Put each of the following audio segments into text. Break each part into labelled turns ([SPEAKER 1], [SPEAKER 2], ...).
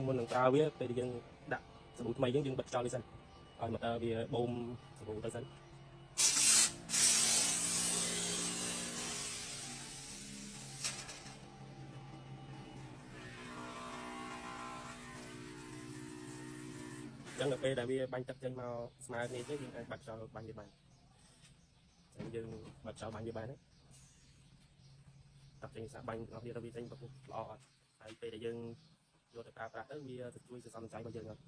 [SPEAKER 1] មុននឹងប្រើវាពេលយើងដាក់សាប៊ូថ្មីយើងបិទចោលវាសិនឲ្យម៉ូទ័រវាបូមសាប៊ូទៅសិនចឹងដល់ពេលដែលវាបាញ់ទឹកចេញមកស្មើគ្នាទេយើងអាចបាត់ចោលបាញ់វាបានចឹងយើងបាត់ចោលបាញ់វាបានទឹកចេញសាបាញ់របស់វាទៅវាចេញប្រពុះល្អអត់ហើយពេលដែលយើងយកទៅប្រើប្រាស់ទៅវាទៅជួយសន្សំចៃរបស់យើងអត់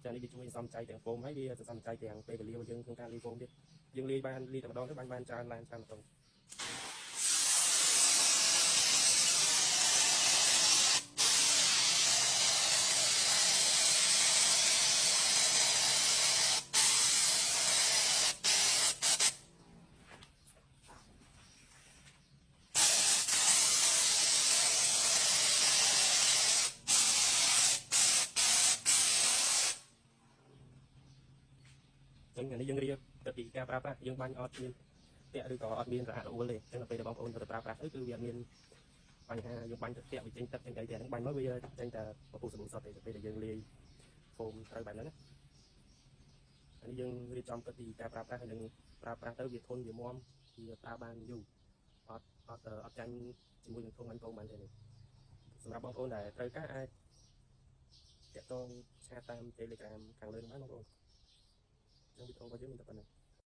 [SPEAKER 1] ចានេះវាជួយសន្សំចៃទាំងហ្វូមហើយវាសន្សំចៃទាំងពេលវេលារបស់យើងក្នុងការលាយហ្វូមទៀតយើងលាយបានលាយតែម្ដងទៅបានច្រើនឡើងច្រើនម្ដងចឹងអានេះយើងរៀបទៅពីការប្រើប្រាស់យើងបាញ់អត់មានតាក់ឬក៏អត់មានរអាក់រអួលទេចឹងដល់ពេលដែលបងប្អូនទៅប្រើប្រាស់ទៅគឺវាអត់មានបញ្ហាយើងបាញ់ទៅតាក់វាចេញទឹកចេញអីទេហ្នឹងបាញ់មកវាចេញតែពពុះសាប៊ូសុទ្ធទេទៅពេលដែលយើងលាយហ្វូមត្រូវបែបហ្នឹងណាអានេះយើងរៀបចំទៅពីការប្រើប្រាស់ហើយនឹងប្រើប្រាស់ទៅវាធន់វាមាំវាប្រើបានយូរអត់ចាញ់ជាមួយនឹងធុងបាញ់ហ្វូមបានទេសម្រាប់បងប្អូនដែលត្រូវការអាចតាក់ទងឆាតតាម Telegram ខាងលើនេះបានបងប្អូនចឹងវីដេអូរបស់យើងមានតែប៉ុណ្ណឹង